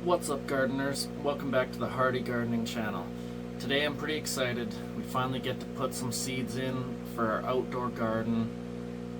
What's up, gardeners? Welcome back to the Hardy Gardening channel. Today I'm pretty excited. We finally get to put some seeds in for our outdoor garden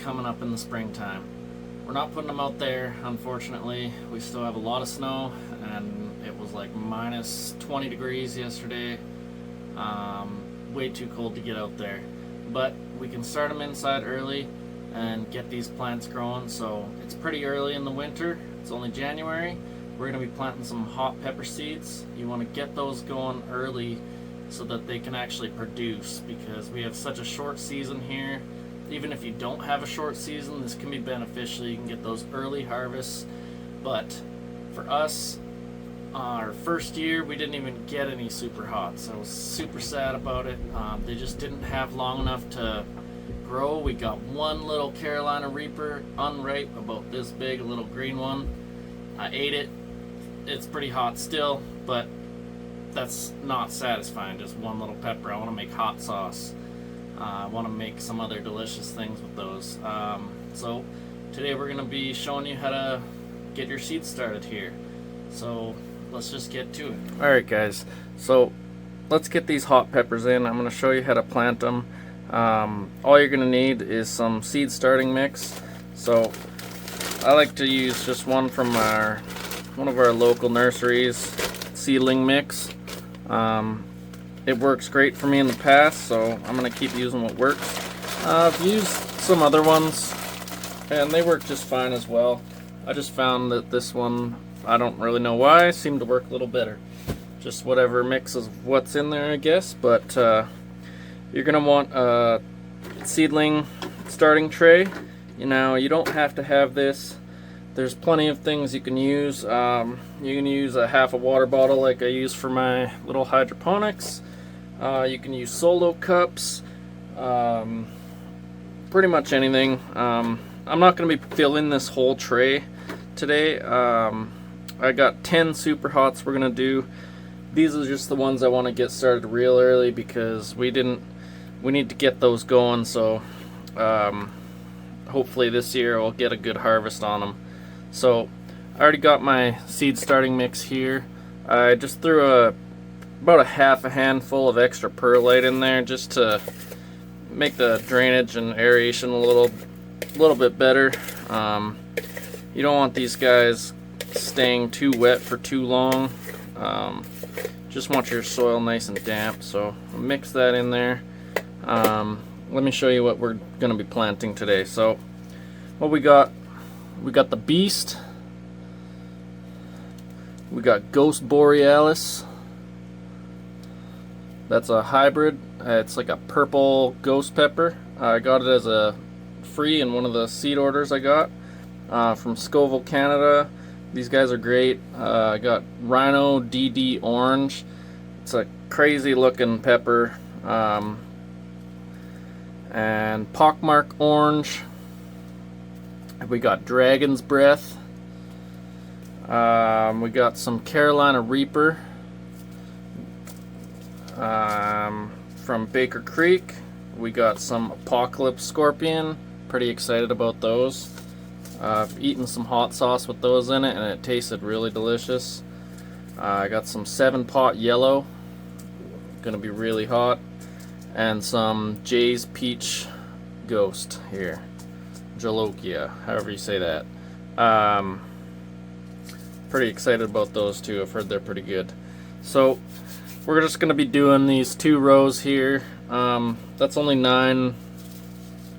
coming up in the springtime. We're not putting them out there, unfortunately. We still have a lot of snow and it was like minus 20 degrees yesterday. Way too cold to get out there. But we can start them inside early and get these plants growing. So it's pretty early in the winter. It's only January. We're going to be planting some hot pepper seeds. You want to get those going early so that they can actually produce, because we have such a short season here. Even if you don't have a short season, this can be beneficial. You can get those early harvests. But for us, our first year, we didn't even get any super hots. I was super sad about it. They just didn't have long enough to grow. We got one little Carolina Reaper, unripe, about this big, a little green one. I ate it. It's pretty hot still, but that's not satisfying. Just one little pepper. I want to make hot sauce. I want to make some other delicious things with those. So today we're going to be showing you how to get your seeds started here. So let's just get to it. Alright guys, so let's get these hot peppers in. I'm going to show you how to plant them. All you're going to need is some seed starting mix. So I like to use just one from one of our local nurseries, seedling mix. It works great for me in the past, so I'm going to keep using what works. I've used some other ones and they work just fine as well. I just found that this one, I don't really know why, seemed to work a little better. Just whatever mix of what's in there, I guess. But you're going to want a seedling starting tray. You don't have to have this. There's plenty of things you can use. You can use a half a water bottle like I use for my little hydroponics. You can use solo cups. Pretty much anything. I'm not going to be filling this whole tray today. I got 10 super hots we're going to do. These are just the ones I want to get started real early because we need to get those going. So hopefully this year we'll get a good harvest on them. So I already got my seed starting mix here. I just threw about a half a handful of extra perlite in there just to make the drainage and aeration a little bit better. You don't want these guys staying too wet for too long. Just want your soil nice and damp, so I'll mix that in there. Let me show you what we're going to be planting today. So what we got the Beast, we got Ghost Borealis. That's a hybrid. It's like a purple ghost pepper. I got it as a free in one of the seed orders I got from Scoville, Canada. These guys are great. I got Rhino DD Orange. It's a crazy looking pepper. And Pockmark Orange. We got Dragon's Breath. We got some Carolina Reaper from Baker Creek. We got some Apocalypse Scorpion. Pretty excited about those. I've eaten some hot sauce with those in it and it tasted really delicious. I got some 7-pot Yellow. Gonna be really hot. And some Jay's Peach Ghost here. Jalokia, however you say that. Pretty excited about those two. I've heard they're pretty good. So we're just going to be doing these 2 rows here. That's only 9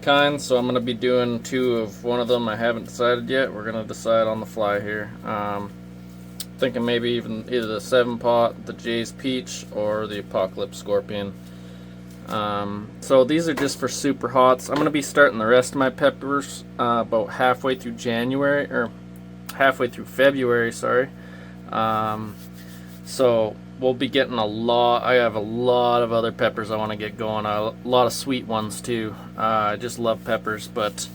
kinds, so I'm going to be doing 2 of one of them. I haven't decided yet. We're going to decide on the fly here. Thinking maybe even either the 7-pot, the Jay's Peach, or the Apocalypse Scorpion. So these are just for super hots. I'm going to be starting the rest of my peppers about halfway through January, or halfway through February, sorry. So we'll be getting a lot. I have a lot of other peppers I want to get going. A lot of sweet ones too. I just love peppers, but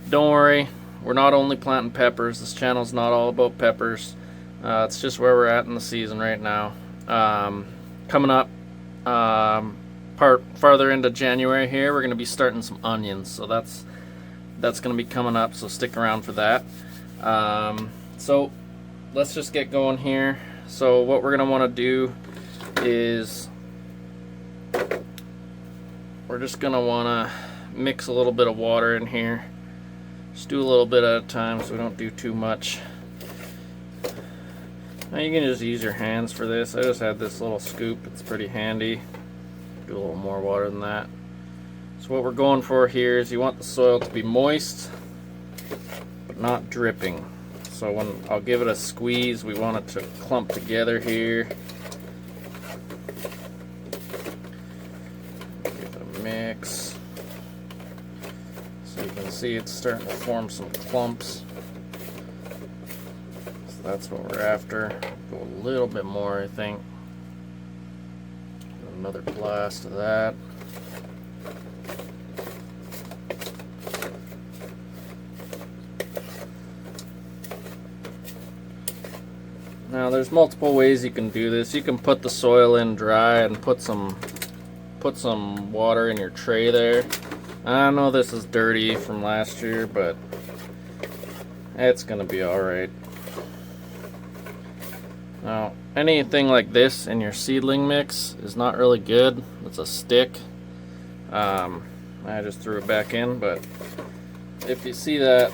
don't worry, we're not only planting peppers. This channel's not all about peppers. It's just where we're at in the season right now. Coming up farther into January here, we're going to be starting some onions, so that's going to be coming up, so stick around for that. So let's just get going here. So what we're going to want to do is we're just going to want to mix a little bit of water in here. Just do a little bit at a time so we don't do too much. Now you can just use your hands for this. I just had this little scoop. It's pretty handy. Do a little more water than that. So what we're going for here is you want the soil to be moist, but not dripping. So when I'll give it a squeeze, we want it to clump together here. Give it a mix. So you can see it's starting to form some clumps. So that's what we're after. Go a little bit more, I think. Another blast of that. Now there's multiple ways you can do this. You can put the soil in dry and put some water in your tray there. I know this is dirty from last year, but it's gonna be alright. Now anything like this in your seedling mix is not really good. It's a stick. I just threw it back in, but if you see that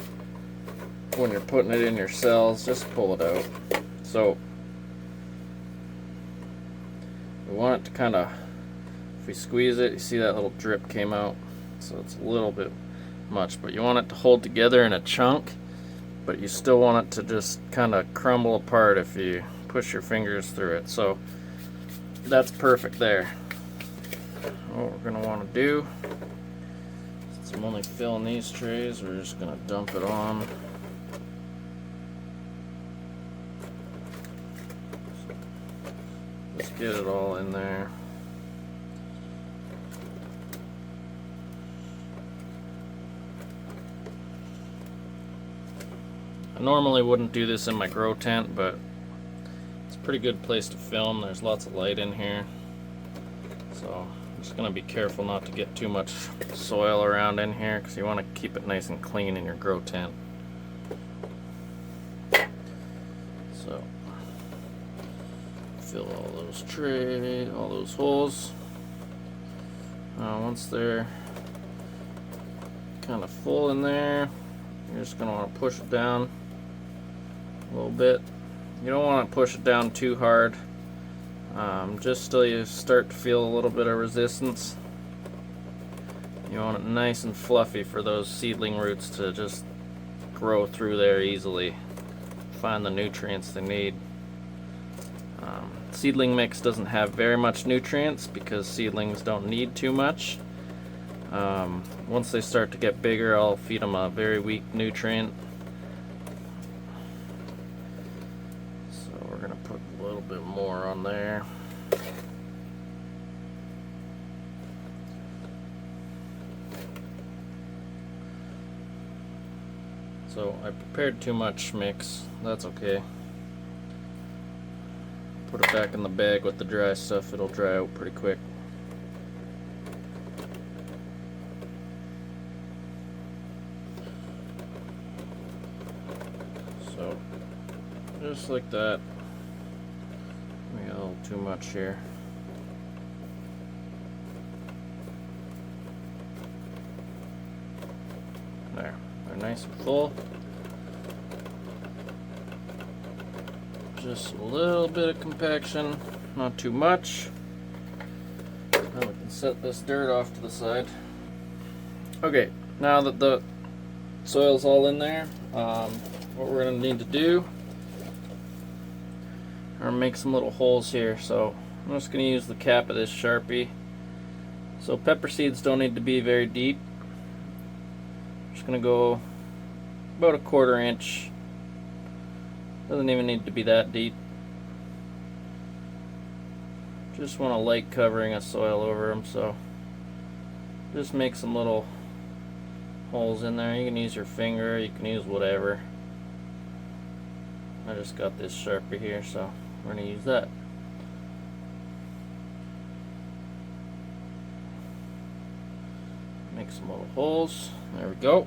when you're putting it in your cells, just pull it out. So we want it to kind of, if we squeeze it, you see that little drip came out. So it's a little bit much, but you want it to hold together in a chunk, but you still want it to just kind of crumble apart if you push your fingers through it. So that's perfect there. What we're going to want to do, since I'm only filling these trays, we're just going to dump it on. Just get it all in there. I normally wouldn't do this in my grow tent, but it's a pretty good place to film. There's lots of light in here. So I'm just going to be careful not to get too much soil around in here, because you want to keep it nice and clean in your grow tent. So fill all those trays, all those holes. Once they're kind of full in there, you're just going to want to push it down a little bit. You don't want to push it down too hard, just till you start to feel a little bit of resistance. You want it nice and fluffy for those seedling roots to just grow through there easily, find the nutrients they need. Seedling mix doesn't have very much nutrients because seedlings don't need too much. Once they start to get bigger, I'll feed them a very weak nutrient. So we're going to put a little bit more on there. So I prepared too much mix. That's okay. Put it back in the bag with the dry stuff. It'll dry out pretty quick. So just like that. We got a little too much here. There, they're nice and full. Just a little bit of compaction, not too much. Now we can set this dirt off to the side. Okay, now that the soil's all in there, what we're going to need to do are make some little holes here. So I'm just going to use the cap of this Sharpie. So pepper seeds don't need to be very deep. I'm just going to go about a 1/4 inch. Doesn't even need to be that deep. Just want a light covering of soil over them, so just make some little holes in there. You can use your finger, you can use whatever. I just got this Sharpie here, so we're going to use that. Make some little holes. There we go.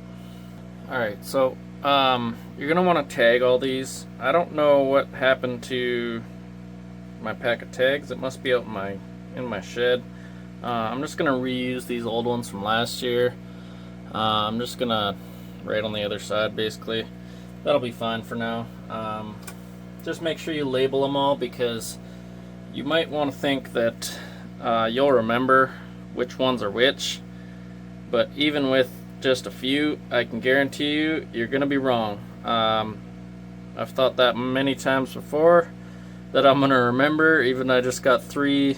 Alright, so you're going to want to tag all these. I don't know what happened to my pack of tags. It must be out in my shed. I'm just gonna reuse these old ones from last year. I'm just gonna right on the other side basically. That'll be fine for now. Just make sure you label them all, because you might want to think that you'll remember which ones are which, but even with just a few, I can guarantee you you're gonna be wrong. I've thought that many times before, that I'm gonna remember, even I just got 3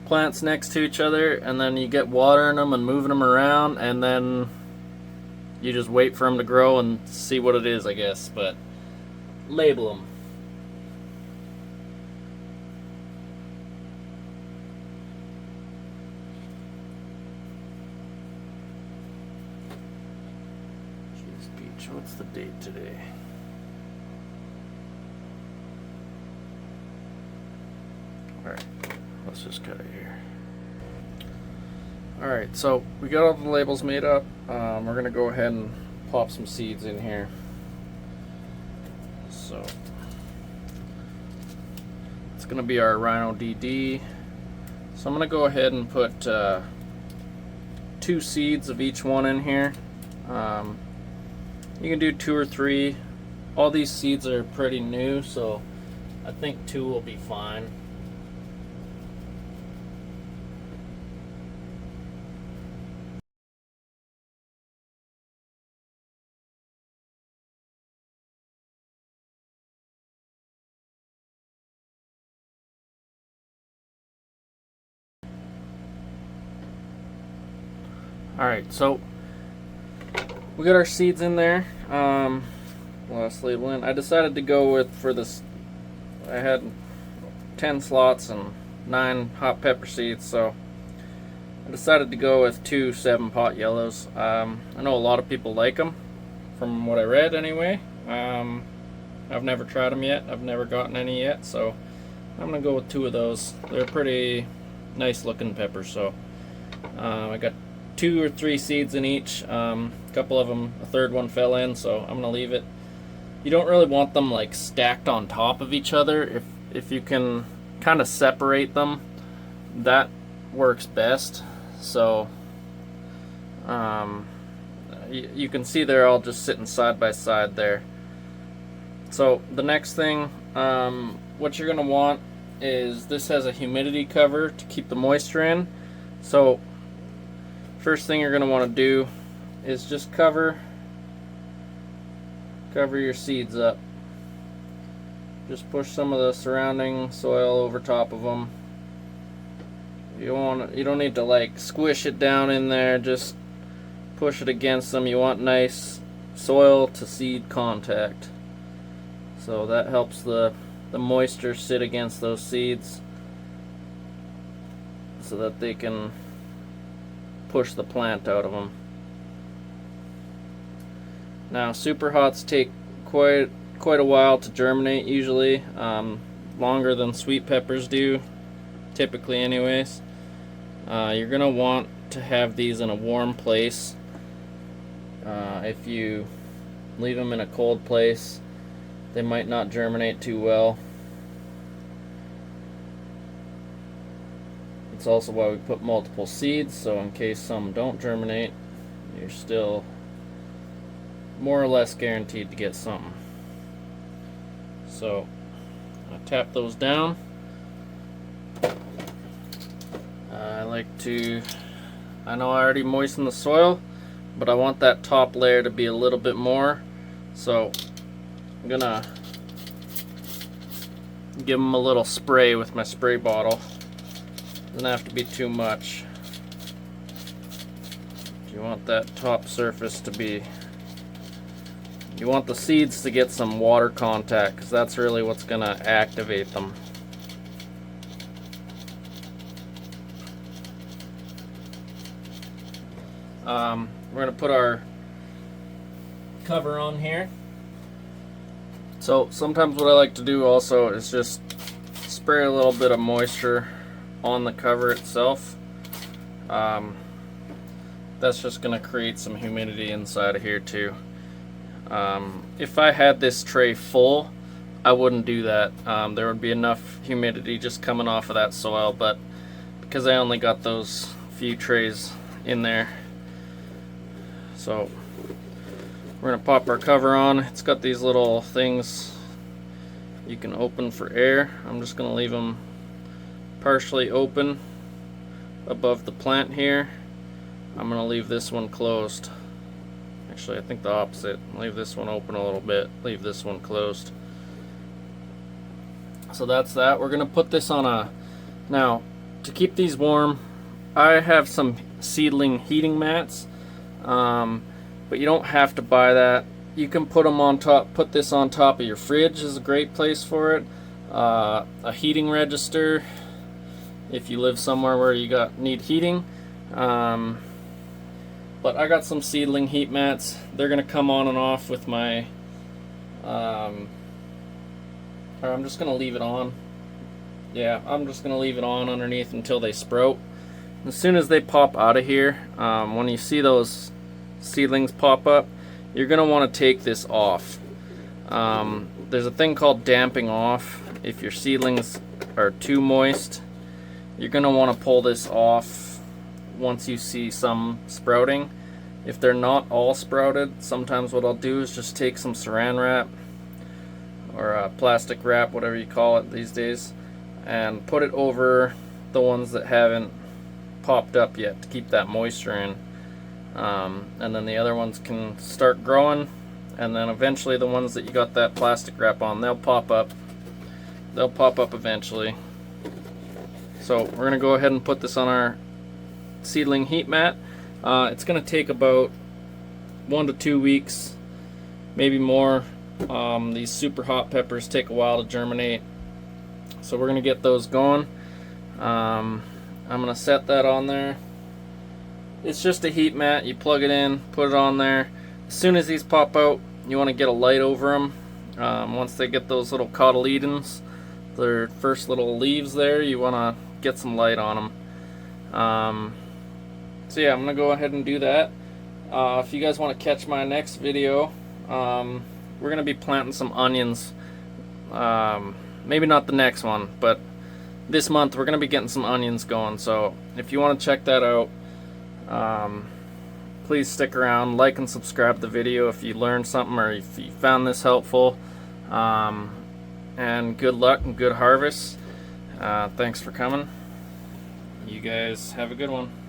plants next to each other, and then you get watering them and moving them around, and then you just wait for them to grow and see what it is, I guess. But label them. Jeez, Peach, what's the date today? Alright, let's just cut it here. Alright, so we got all the labels made up. We're going to go ahead and pop some seeds in here. So it's going to be our Rhino DD. So I'm going to go ahead and put 2 seeds of each one in here. You can do 2 or 3. All these seeds are pretty new, so I think 2 will be fine. Alright, so we got our seeds in there. Last label in. I decided to go with, for this, I had 10 slots and 9 hot pepper seeds, so I decided to go with 2 7-pot yellows. I know a lot of people like them, from what I read anyway. I've never tried them yet. I've never gotten any yet, so I'm going to go with 2 of those. They're pretty nice looking peppers, so I got 2 or 3 seeds in each. A couple of them, a third one fell in, so I'm gonna leave it. You don't really want them like stacked on top of each other. If you can kind of separate them, that works best. So you can see they're all just sitting side by side there. So the next thing, what you're gonna want is, this has a humidity cover to keep the moisture in. So first thing you're going to want to do is just cover your seeds up. Just push some of the surrounding soil over top of them. You don't need to like squish it down in there, just push it against them. You want nice soil to seed contact. So that helps the moisture sit against those seeds so that they can push the plant out of them. Now, super hots take quite a while to germinate, usually longer than sweet peppers do, typically anyways. You're gonna want to have these in a warm place. If you leave them in a cold place, they might not germinate too well. It's also why we put multiple seeds, so in case some don't germinate, you're still more or less guaranteed to get something. So I tap those down. I know I already moistened the soil, but I want that top layer to be a little bit more, so I'm gonna give them a little spray with my spray bottle. Doesn't have to be too much. You want that top surface to be, you want the seeds to get some water contact, because that's really what's going to activate them. We're going to put our cover on here. So sometimes what I like to do also is just spray a little bit of moisture on the cover itself. That's just going to create some humidity inside of here too. If I had this tray full, I wouldn't do that. There would be enough humidity just coming off of that soil, but because I only got those few trays in there, so we're gonna pop our cover on. It's got these little things you can open for air. I'm just gonna leave them partially open above the plant here. I'm gonna leave this one closed. Actually, I think the opposite. Leave this one open a little bit, leave this one closed. So that's that. We're gonna put this on a, now to keep these warm, I have some seedling heating mats, but you don't have to buy that. You can put them on top, put this on top of your fridge is a great place for it. A heating register if you live somewhere where you need heating. But I got some seedling heat mats. They're gonna come on and off with my, or I'm just gonna leave it on. Yeah, I'm just gonna leave it on underneath until they sprout. As soon as they pop out of here, when you see those seedlings pop up, you're gonna want to take this off. There's a thing called damping off. If your seedlings are too moist, you're gonna want to pull this off once you see some sprouting. If they're not all sprouted, sometimes what I'll do is just take some saran wrap or plastic wrap, whatever you call it these days, and put it over the ones that haven't popped up yet to keep that moisture in. And then the other ones can start growing, and then eventually the ones that you got that plastic wrap on, they'll pop up. They'll pop up eventually. So we're gonna go ahead and put this on our seedling heat mat. It's gonna take about 1 to 2 weeks, maybe more. These super hot peppers take a while to germinate, so we're gonna get those going. I'm gonna set that on there. It's just a heat mat. You plug it in, put it on there. As soon as these pop out, you want to get a light over them. Once they get those little cotyledons, their first little leaves there, you want to get some light on them. So yeah, I'm gonna go ahead and do that. If you guys want to catch my next video, we're gonna be planting some onions. Maybe not the next one, but this month we're gonna be getting some onions going. So if you want to check that out, please stick around, like and subscribe to the video if you learned something or if you found this helpful. And good luck and good harvest. Thanks for coming. You guys have a good one.